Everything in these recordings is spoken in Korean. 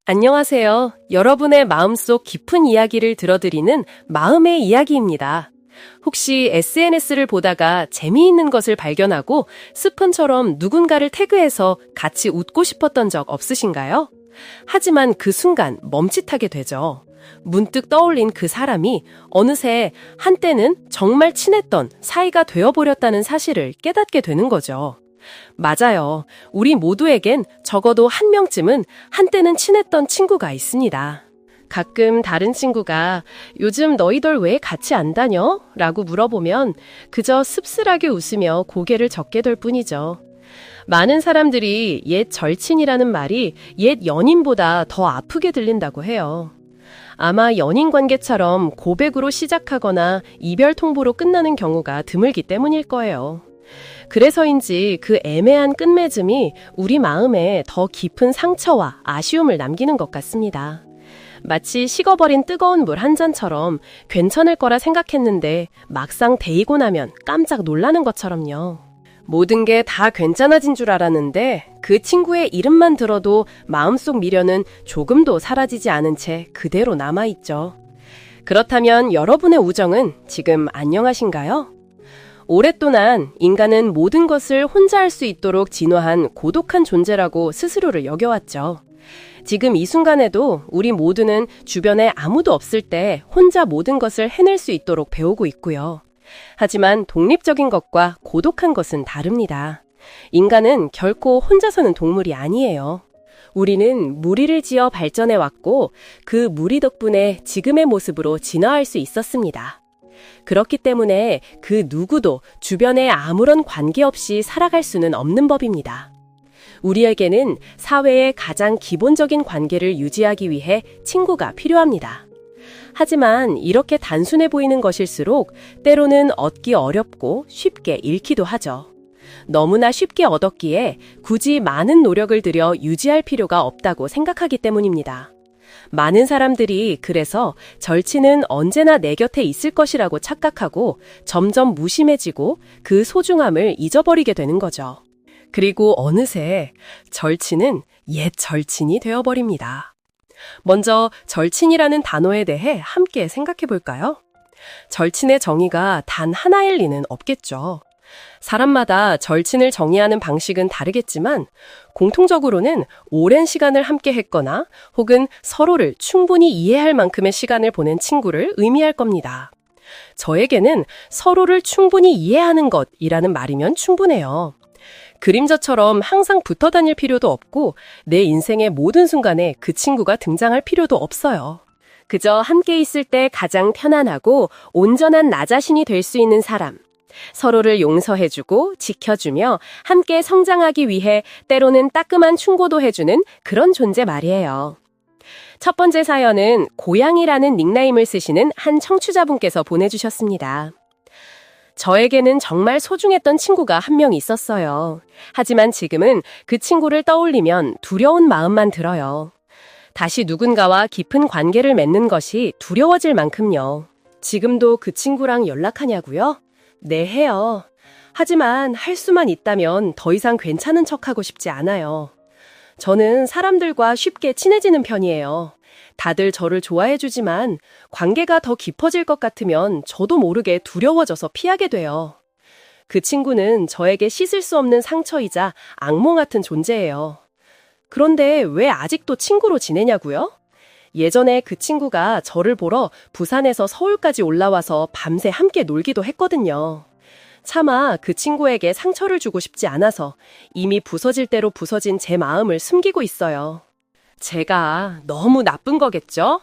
안녕하세요. 여러분의 마음속 깊은 이야기를 들어드리는 마음의 이야기입니다. 혹시 SNS를 보다가 재미있는 것을 발견하고 스푼처럼 누군가를 태그해서 같이 웃고 싶었던 적 없으신가요? 하지만 그 순간 멈칫하게 되죠. 문득 떠올린 그 사람이 어느새 한때는 정말 친했던 사이가 되어버렸다는 사실을 깨닫게 되는 거죠. 맞아요. 우리 모두에겐 적어도 한 명쯤은 한때는 친했던 친구가 있습니다. 가끔 다른 친구가 요즘 너희들 왜 같이 안 다녀? 라고 물어보면 그저 씁쓸하게 웃으며 고개를 젓게 될 뿐이죠. 많은 사람들이 옛 절친이라는 말이 옛 연인보다 더 아프게 들린다고 해요. 아마 연인 관계처럼 고백으로 시작하거나 이별 통보로 끝나는 경우가 드물기 때문일 거예요. 그래서인지 그 애매한 끝맺음이 우리 마음에 더 깊은 상처와 아쉬움을 남기는 것 같습니다. 마치 식어버린 뜨거운 물 한 잔처럼 괜찮을 거라 생각했는데 막상 데이고 나면 깜짝 놀라는 것처럼요. 모든 게 다 괜찮아진 줄 알았는데 그 친구의 이름만 들어도 마음속 미련은 조금도 사라지지 않은 채 그대로 남아있죠. 그렇다면 여러분의 우정은 지금 안녕하신가요? 오랫동안 인간은 모든 것을 혼자 할 수 있도록 진화한 고독한 존재라고 스스로를 여겨왔죠. 지금 이 순간에도 우리 모두는 주변에 아무도 없을 때 혼자 모든 것을 해낼 수 있도록 배우고 있고요. 하지만 독립적인 것과 고독한 것은 다릅니다. 인간은 결코 혼자 사는 동물이 아니에요. 우리는 무리를 지어 발전해 왔고 그 무리 덕분에 지금의 모습으로 진화할 수 있었습니다. 그렇기 때문에 그 누구도 주변에 아무런 관계없이 살아갈 수는 없는 법입니다. 우리에게는 사회의 가장 기본적인 관계를 유지하기 위해 친구가 필요합니다. 하지만 이렇게 단순해 보이는 것일수록 때로는 얻기 어렵고 쉽게 잃기도 하죠. 너무나 쉽게 얻었기에 굳이 많은 노력을 들여 유지할 필요가 없다고 생각하기 때문입니다. 많은 사람들이 그래서 절친은 언제나 내 곁에 있을 것이라고 착각하고 점점 무심해지고 그 소중함을 잊어버리게 되는 거죠. 그리고 어느새 절친은 옛 절친이 되어버립니다. 먼저 절친이라는 단어에 대해 함께 생각해 볼까요? 절친의 정의가 단 하나일 리는 없겠죠. 사람마다 절친을 정의하는 방식은 다르겠지만 공통적으로는 오랜 시간을 함께 했거나 혹은 서로를 충분히 이해할 만큼의 시간을 보낸 친구를 의미할 겁니다. 저에게는 서로를 충분히 이해하는 것이라는 말이면 충분해요. 그림자처럼 항상 붙어 다닐 필요도 없고 내 인생의 모든 순간에 그 친구가 등장할 필요도 없어요. 그저 함께 있을 때 가장 편안하고 온전한 나 자신이 될 수 있는 사람. 서로를 용서해주고 지켜주며 함께 성장하기 위해 때로는 따끔한 충고도 해주는 그런 존재 말이에요. 첫 번째 사연은 고양이라는 닉네임을 쓰시는 한 청취자분께서 보내주셨습니다. 저에게는 정말 소중했던 친구가 한 명 있었어요. 하지만 지금은 그 친구를 떠올리면 두려운 마음만 들어요. 다시 누군가와 깊은 관계를 맺는 것이 두려워질 만큼요. 지금도 그 친구랑 연락하냐고요? 네, 해요. 하지만 할 수만 있다면 더 이상 괜찮은 척하고 싶지 않아요. 저는 사람들과 쉽게 친해지는 편이에요. 다들 저를 좋아해주지만 관계가 더 깊어질 것 같으면 저도 모르게 두려워져서 피하게 돼요. 그 친구는 저에게 씻을 수 없는 상처이자 악몽 같은 존재예요. 그런데 왜 아직도 친구로 지내냐고요? 예전에 그 친구가 저를 보러 부산에서 서울까지 올라와서 밤새 함께 놀기도 했거든요. 차마 그 친구에게 상처를 주고 싶지 않아서 이미 부서질 대로 부서진 제 마음을 숨기고 있어요. 제가 너무 나쁜 거겠죠?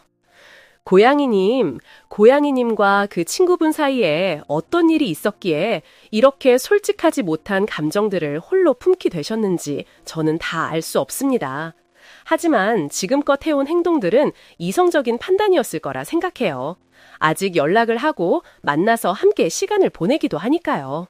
고양이님과 그 친구분 사이에 어떤 일이 있었기에 이렇게 솔직하지 못한 감정들을 홀로 품게 되셨는지 저는 다 알 수 없습니다. 하지만 지금껏 해온 행동들은 이성적인 판단이었을 거라 생각해요. 아직 연락을 하고 만나서 함께 시간을 보내기도 하니까요.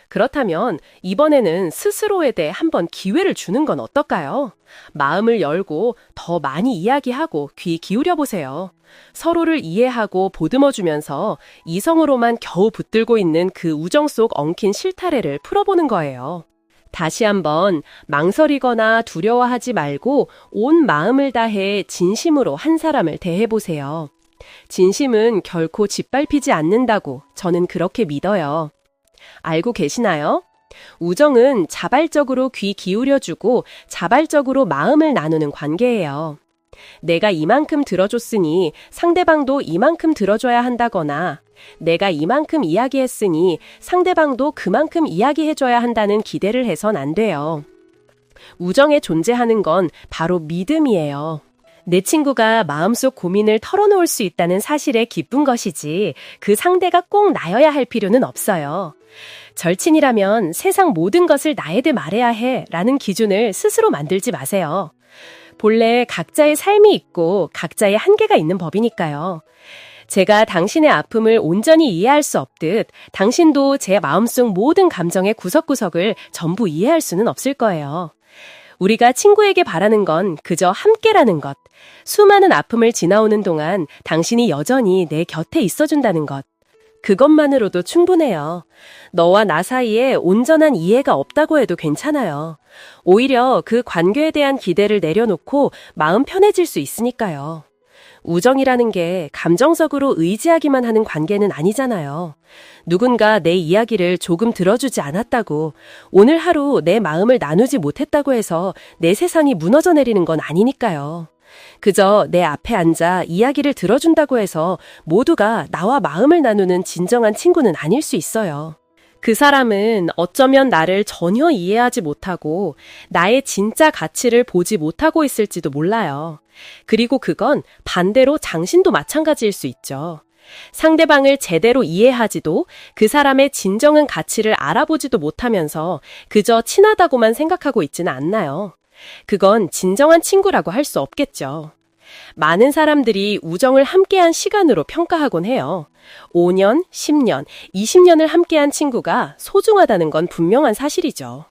그렇다면 이번에는 스스로에 대해 한번 기회를 주는 건 어떨까요? 마음을 열고 더 많이 이야기하고 귀 기울여 보세요. 서로를 이해하고 보듬어주면서 이성으로만 겨우 붙들고 있는 그 우정 속 엉킨 실타래를 풀어보는 거예요. 다시 한번 망설이거나 두려워하지 말고 온 마음을 다해 진심으로 한 사람을 대해보세요. 진심은 결코 짓밟히지 않는다고 저는 그렇게 믿어요. 알고 계시나요? 우정은 자발적으로 귀 기울여주고 자발적으로 마음을 나누는 관계예요. 내가 이만큼 들어줬으니 상대방도 이만큼 들어줘야 한다거나 내가 이만큼 이야기했으니 상대방도 그만큼 이야기해줘야 한다는 기대를 해선 안 돼요. 우정에 존재하는 건 바로 믿음이에요. 내 친구가 마음속 고민을 털어놓을 수 있다는 사실에 기쁜 것이지 그 상대가 꼭 나여야 할 필요는 없어요. 절친이라면 세상 모든 것을 나에게 말해야 해 라는 기준을 스스로 만들지 마세요. 본래 각자의 삶이 있고 각자의 한계가 있는 법이니까요. 제가 당신의 아픔을 온전히 이해할 수 없듯 당신도 제 마음속 모든 감정의 구석구석을 전부 이해할 수는 없을 거예요. 우리가 친구에게 바라는 건 그저 함께라는 것, 수많은 아픔을 지나오는 동안 당신이 여전히 내 곁에 있어준다는 것. 그것만으로도 충분해요. 너와 나 사이에 온전한 이해가 없다고 해도 괜찮아요. 오히려 그 관계에 대한 기대를 내려놓고 마음 편해질 수 있으니까요. 우정이라는 게 감정적으로 의지하기만 하는 관계는 아니잖아요. 누군가 내 이야기를 조금 들어주지 않았다고, 오늘 하루 내 마음을 나누지 못했다고 해서 내 세상이 무너져 내리는 건 아니니까요. 그저 내 앞에 앉아 이야기를 들어준다고 해서 모두가 나와 마음을 나누는 진정한 친구는 아닐 수 있어요. 그 사람은 어쩌면 나를 전혀 이해하지 못하고 나의 진짜 가치를 보지 못하고 있을지도 몰라요. 그리고 그건 반대로 당신도 마찬가지일 수 있죠. 상대방을 제대로 이해하지도 그 사람의 진정한 가치를 알아보지도 못하면서 그저 친하다고만 생각하고 있지는 않나요? 그건 진정한 친구라고 할 수 없겠죠. 많은 사람들이 우정을 함께한 시간으로 평가하곤 해요. 5년, 10년, 20년을 함께한 친구가 소중하다는 건 분명한 사실이죠.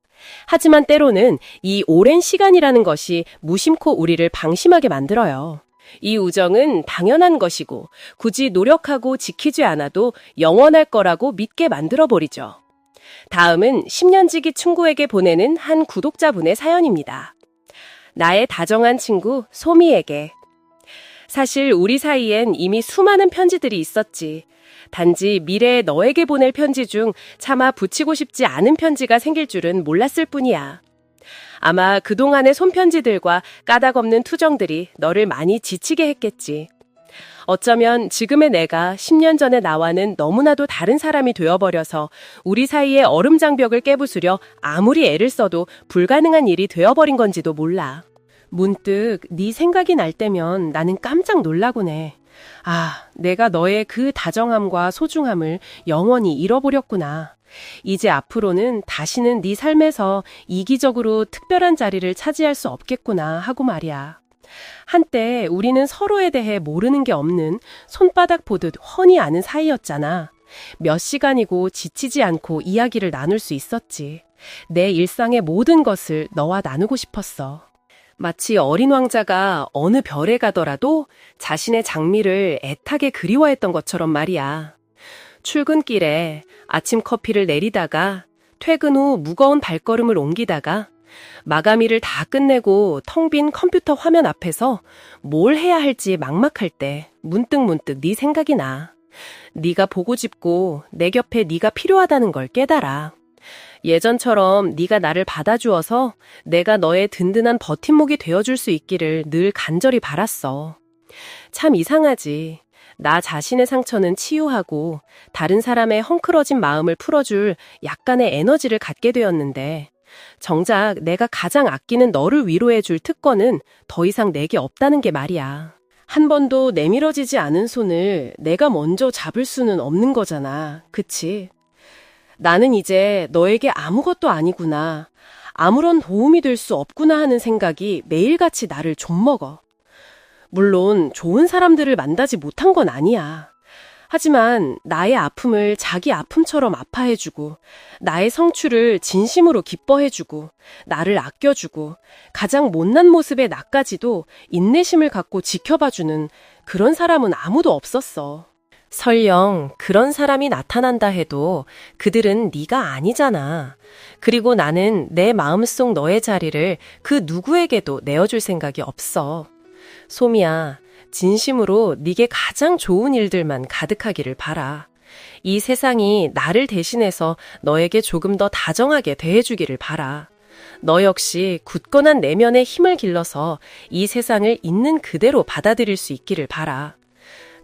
하지만 때로는 이 오랜 시간이라는 것이 무심코 우리를 방심하게 만들어요. 이 우정은 당연한 것이고 굳이 노력하고 지키지 않아도 영원할 거라고 믿게 만들어버리죠. 다음은 10년지기 친구에게 보내는 한 구독자분의 사연입니다. 나의 다정한 친구 소미에게. 사실 우리 사이엔 이미 수많은 편지들이 있었지. 단지 미래에 너에게 보낼 편지 중 차마 붙이고 싶지 않은 편지가 생길 줄은 몰랐을 뿐이야. 아마 그동안의 손편지들과 까닭없는 투정들이 너를 많이 지치게 했겠지. 어쩌면 지금의 내가 10년 전의 나와는 너무나도 다른 사람이 되어버려서 우리 사이의 얼음장벽을 깨부수려 아무리 애를 써도 불가능한 일이 되어버린 건지도 몰라. 문득 네 생각이 날 때면 나는 깜짝 놀라곤 해. 아, 내가 너의 그 다정함과 소중함을 영원히 잃어버렸구나. 이제 앞으로는 다시는 네 삶에서 이기적으로 특별한 자리를 차지할 수 없겠구나 하고 말이야. 한때 우리는 서로에 대해 모르는 게 없는 손바닥 보듯 훤히 아는 사이였잖아. 몇 시간이고 지치지 않고 이야기를 나눌 수 있었지. 내 일상의 모든 것을 너와 나누고 싶었어. 마치 어린 왕자가 어느 별에 가더라도 자신의 장미를 애타게 그리워했던 것처럼 말이야. 출근길에 아침 커피를 내리다가 퇴근 후 무거운 발걸음을 옮기다가 마감일을 다 끝내고 텅 빈 컴퓨터 화면 앞에서 뭘 해야 할지 막막할 때 문득 네 생각이 나. 네가 보고 싶고 내 곁에 네가 필요하다는 걸 깨달아. 예전처럼 네가 나를 받아주어서 내가 너의 든든한 버팀목이 되어줄 수 있기를 늘 간절히 바랐어. 참 이상하지. 나 자신의 상처는 치유하고 다른 사람의 헝클어진 마음을 풀어줄 약간의 에너지를 갖게 되었는데 정작 내가 가장 아끼는 너를 위로해줄 특권은 더 이상 내게 없다는 게 말이야. 한 번도 내밀어지지 않은 손을 내가 먼저 잡을 수는 없는 거잖아. 그치? 나는 이제 너에게 아무것도 아니구나. 아무런 도움이 될 수 없구나 하는 생각이 매일같이 나를 좀먹어. 물론 좋은 사람들을 만나지 못한 건 아니야. 하지만 나의 아픔을 자기 아픔처럼 아파해주고 나의 성취를 진심으로 기뻐해주고 나를 아껴주고 가장 못난 모습의 나까지도 인내심을 갖고 지켜봐주는 그런 사람은 아무도 없었어. 설령 그런 사람이 나타난다 해도 그들은 네가 아니잖아. 그리고 나는 내 마음속 너의 자리를 그 누구에게도 내어줄 생각이 없어. 소미야, 진심으로 네게 가장 좋은 일들만 가득하기를 바라. 이 세상이 나를 대신해서 너에게 조금 더 다정하게 대해주기를 바라. 너 역시 굳건한 내면의 힘을 길러서 이 세상을 있는 그대로 받아들일 수 있기를 바라.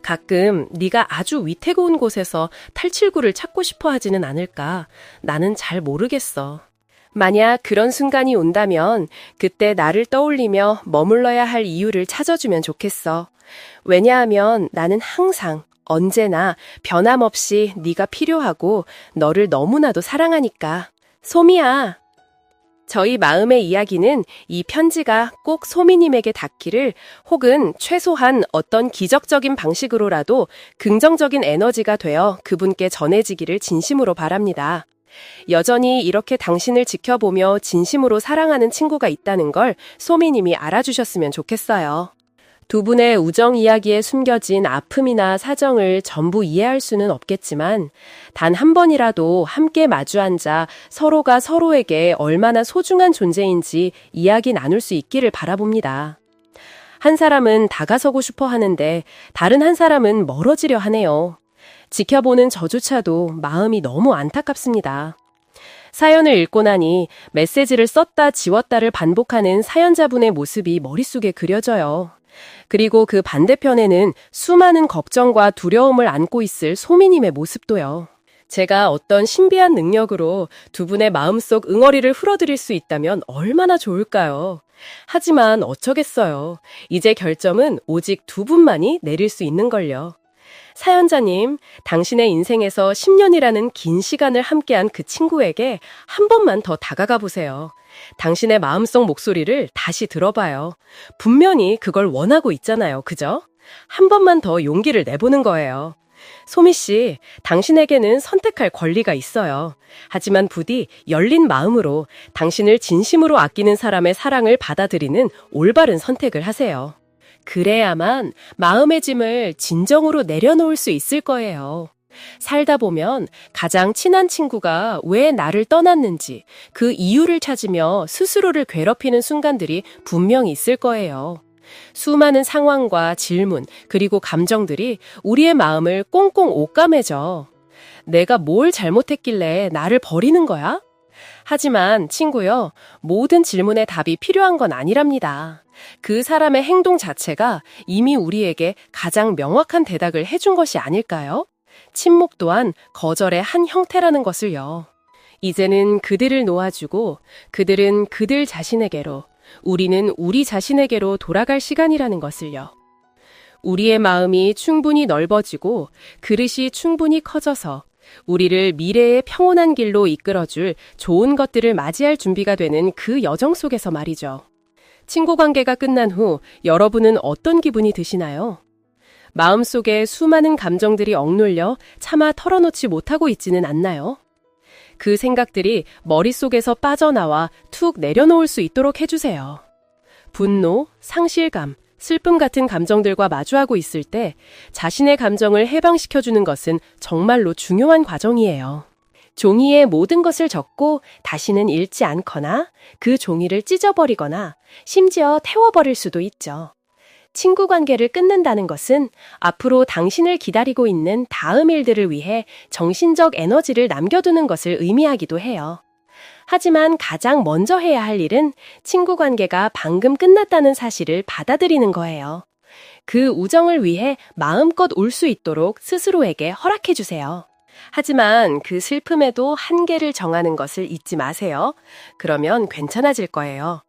가끔 네가 아주 위태로운 곳에서 탈출구를 찾고 싶어 하지는 않을까? 나는 잘 모르겠어. 만약 그런 순간이 온다면 그때 나를 떠올리며 머물러야 할 이유를 찾아주면 좋겠어. 왜냐하면 나는 항상 언제나 변함없이 네가 필요하고 너를 너무나도 사랑하니까. 소미야. 저희 마음의 이야기는 이 편지가 꼭 소미님에게 닿기를 혹은 최소한 어떤 기적적인 방식으로라도 긍정적인 에너지가 되어 그분께 전해지기를 진심으로 바랍니다. 여전히 이렇게 당신을 지켜보며 진심으로 사랑하는 친구가 있다는 걸 소미님이 알아주셨으면 좋겠어요. 두 분의 우정 이야기에 숨겨진 아픔이나 사정을 전부 이해할 수는 없겠지만 단 한 번이라도 함께 마주 앉아 서로가 서로에게 얼마나 소중한 존재인지 이야기 나눌 수 있기를 바라봅니다. 한 사람은 다가서고 싶어 하는데 다른 한 사람은 멀어지려 하네요. 지켜보는 저조차도 마음이 너무 안타깝습니다. 사연을 읽고 나니 메시지를 썼다 지웠다를 반복하는 사연자분의 모습이 머릿속에 그려져요. 그리고 그 반대편에는 수많은 걱정과 두려움을 안고 있을 소미님의 모습도요. 제가 어떤 신비한 능력으로 두 분의 마음속 응어리를 풀어드릴 수 있다면 얼마나 좋을까요? 하지만 어쩌겠어요. 이제 결정은 오직 두 분만이 내릴 수 있는걸요. 사연자님, 당신의 인생에서 10년이라는 긴 시간을 함께한 그 친구에게 한 번만 더 다가가 보세요. 당신의 마음속 목소리를 다시 들어봐요. 분명히 그걸 원하고 있잖아요. 그죠? 한 번만 더 용기를 내보는 거예요. 소미 씨, 당신에게는 선택할 권리가 있어요. 하지만 부디 열린 마음으로 당신을 진심으로 아끼는 사람의 사랑을 받아들이는 올바른 선택을 하세요. 그래야만 마음의 짐을 진정으로 내려놓을 수 있을 거예요. 살다 보면 가장 친한 친구가 왜 나를 떠났는지 그 이유를 찾으며 스스로를 괴롭히는 순간들이 분명히 있을 거예요. 수많은 상황과 질문 그리고 감정들이 우리의 마음을 꽁꽁 옷감해줘. 내가 뭘 잘못했길래 나를 버리는 거야? 하지만 친구요, 모든 질문의 답이 필요한 건 아니랍니다. 그 사람의 행동 자체가 이미 우리에게 가장 명확한 대답을 해준 것이 아닐까요? 침묵 또한 거절의 한 형태라는 것을요. 이제는 그들을 놓아주고 그들은 그들 자신에게로, 우리는 우리 자신에게로 돌아갈 시간이라는 것을요. 우리의 마음이 충분히 넓어지고 그릇이 충분히 커져서 우리를 미래의 평온한 길로 이끌어줄 좋은 것들을 맞이할 준비가 되는 그 여정 속에서 말이죠. 친구 관계가 끝난 후 여러분은 어떤 기분이 드시나요? 마음속에 수많은 감정들이 억눌려 차마 털어놓지 못하고 있지는 않나요? 그 생각들이 머릿속에서 빠져나와 툭 내려놓을 수 있도록 해주세요. 분노, 상실감, 슬픔 같은 감정들과 마주하고 있을 때 자신의 감정을 해방시켜주는 것은 정말로 중요한 과정이에요. 종이에 모든 것을 적고 다시는 읽지 않거나 그 종이를 찢어버리거나 심지어 태워버릴 수도 있죠. 친구 관계를 끊는다는 것은 앞으로 당신을 기다리고 있는 다음 일들을 위해 정신적 에너지를 남겨두는 것을 의미하기도 해요. 하지만 가장 먼저 해야 할 일은 친구 관계가 방금 끝났다는 사실을 받아들이는 거예요. 그 우정을 위해 마음껏 울 수 있도록 스스로에게 허락해 주세요. 하지만 그 슬픔에도 한계를 정하는 것을 잊지 마세요. 그러면 괜찮아질 거예요.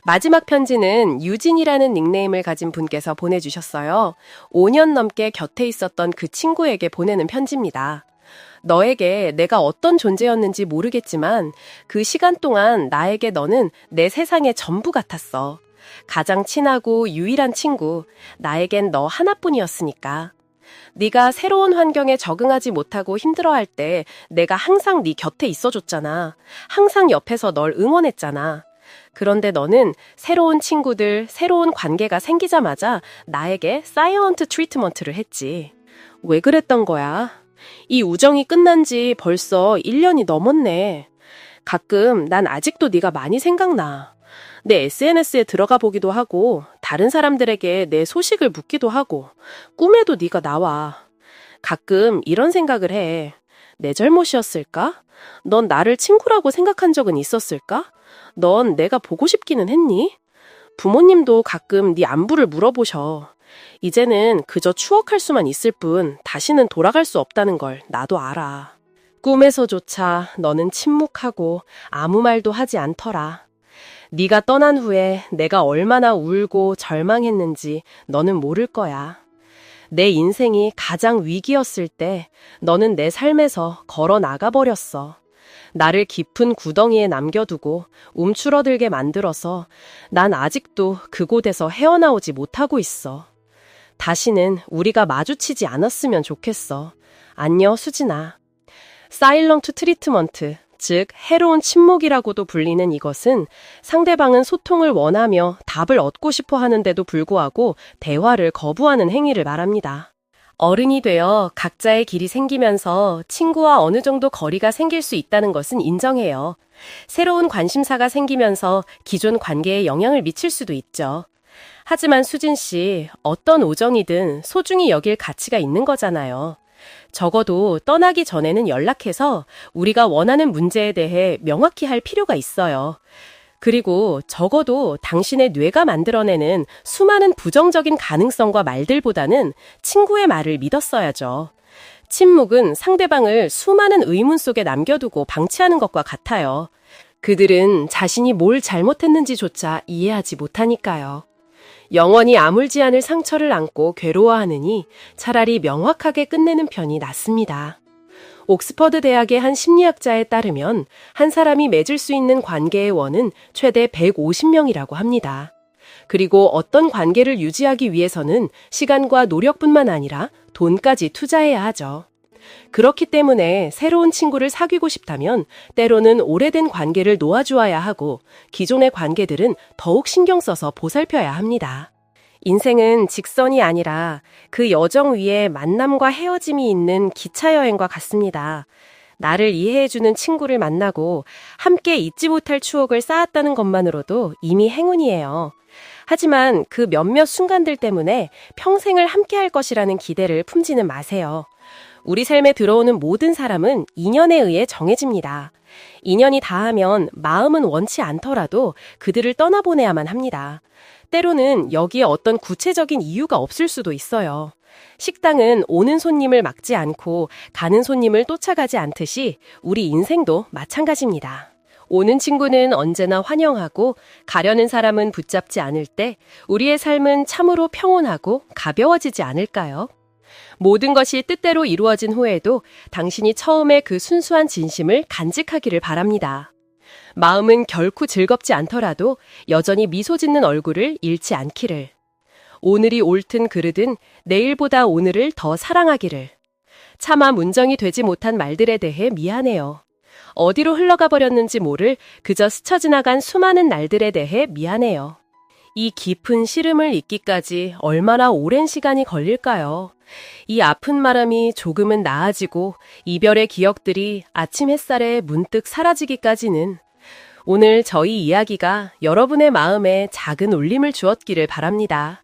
마지막 편지는 유진이라는 닉네임을 가진 분께서 보내주셨어요. 5년 넘게 곁에 있었던 그 친구에게 보내는 편지입니다. 너에게 내가 어떤 존재였는지 모르겠지만 그 시간 동안 나에게 너는 내 세상의 전부 같았어. 가장 친하고 유일한 친구, 나에겐 너 하나뿐이었으니까. 네가 새로운 환경에 적응하지 못하고 힘들어할 때 내가 항상 네 곁에 있어줬잖아. 항상 옆에서 널 응원했잖아. 그런데 너는 새로운 친구들, 새로운 관계가 생기자마자 나에게 사이런트 트리트먼트를 했지. 왜 그랬던 거야? 이 우정이 끝난 지 벌써 1년이 넘었네. 가끔 난 아직도 네가 많이 생각나. 내 SNS에 들어가 보기도 하고 다른 사람들에게 내 소식을 묻기도 하고 꿈에도 네가 나와. 가끔 이런 생각을 해. 내 잘못이었을까? 넌 나를 친구라고 생각한 적은 있었을까? 넌 내가 보고 싶기는 했니? 부모님도 가끔 네 안부를 물어보셔. 이제는 그저 추억할 수만 있을 뿐 다시는 돌아갈 수 없다는 걸 나도 알아. 꿈에서조차 너는 침묵하고 아무 말도 하지 않더라. 네가 떠난 후에 내가 얼마나 울고 절망했는지 너는 모를 거야. 내 인생이 가장 위기였을 때 너는 내 삶에서 걸어 나가버렸어. 나를 깊은 구덩이에 남겨두고 움츠러들게 만들어서 난 아직도 그곳에서 헤어나오지 못하고 있어. 다시는 우리가 마주치지 않았으면 좋겠어. 안녕, 수진아. 사일런트 트리트먼트, 즉 해로운 침묵이라고도 불리는 이것은 상대방은 소통을 원하며 답을 얻고 싶어 하는데도 불구하고 대화를 거부하는 행위를 말합니다. 어른이 되어 각자의 길이 생기면서 친구와 어느 정도 거리가 생길 수 있다는 것은 인정해요. 새로운 관심사가 생기면서 기존 관계에 영향을 미칠 수도 있죠. 하지만 수진 씨, 어떤 우정이든 소중히 여길 가치가 있는 거잖아요. 적어도 떠나기 전에는 연락해서 우리가 원하는 문제에 대해 명확히 할 필요가 있어요. 그리고 적어도 당신의 뇌가 만들어내는 수많은 부정적인 가능성과 말들보다는 친구의 말을 믿었어야죠. 침묵은 상대방을 수많은 의문 속에 남겨두고 방치하는 것과 같아요. 그들은 자신이 뭘 잘못했는지조차 이해하지 못하니까요. 영원히 아물지 않을 상처를 안고 괴로워하느니 차라리 명확하게 끝내는 편이 낫습니다. 옥스퍼드 대학의 한 심리학자에 따르면 한 사람이 맺을 수 있는 관계의 원은 최대 150명이라고 합니다. 그리고 어떤 관계를 유지하기 위해서는 시간과 노력뿐만 아니라 돈까지 투자해야 하죠. 그렇기 때문에 새로운 친구를 사귀고 싶다면 때로는 오래된 관계를 놓아주어야 하고 기존의 관계들은 더욱 신경 써서 보살펴야 합니다. 인생은 직선이 아니라 그 여정 위에 만남과 헤어짐이 있는 기차 여행과 같습니다. 나를 이해해주는 친구를 만나고 함께 잊지 못할 추억을 쌓았다는 것만으로도 이미 행운이에요. 하지만 그 몇몇 순간들 때문에 평생을 함께할 것이라는 기대를 품지는 마세요. 우리 삶에 들어오는 모든 사람은 인연에 의해 정해집니다. 인연이 닿으면 마음은 원치 않더라도 그들을 떠나보내야만 합니다. 때로는 여기에 어떤 구체적인 이유가 없을 수도 있어요. 식당은 오는 손님을 막지 않고 가는 손님을 쫓아가지 않듯이 우리 인생도 마찬가지입니다. 오는 친구는 언제나 환영하고 가려는 사람은 붙잡지 않을 때 우리의 삶은 참으로 평온하고 가벼워지지 않을까요? 모든 것이 뜻대로 이루어진 후에도 당신이 처음에 그 순수한 진심을 간직하기를 바랍니다. 마음은 결코 즐겁지 않더라도 여전히 미소 짓는 얼굴을 잃지 않기를. 오늘이 옳든 그르든 내일보다 오늘을 더 사랑하기를. 차마 문정이 되지 못한 말들에 대해 미안해요. 어디로 흘러가 버렸는지 모를 그저 스쳐 지나간 수많은 날들에 대해 미안해요. 이 깊은 시름을 잊기까지 얼마나 오랜 시간이 걸릴까요? 이 아픈 마음이 조금은 나아지고 이별의 기억들이 아침 햇살에 문득 사라지기까지는 오늘 저희 이야기가 여러분의 마음에 작은 울림을 주었기를 바랍니다.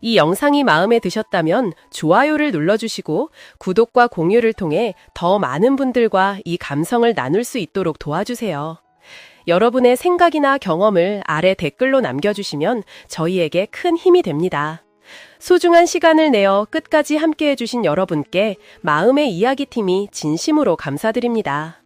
이 영상이 마음에 드셨다면 좋아요를 눌러주시고 구독과 공유를 통해 더 많은 분들과 이 감성을 나눌 수 있도록 도와주세요. 여러분의 생각이나 경험을 아래 댓글로 남겨주시면 저희에게 큰 힘이 됩니다. 소중한 시간을 내어 끝까지 함께해 주신 여러분께 마음의 이야기팀이 진심으로 감사드립니다.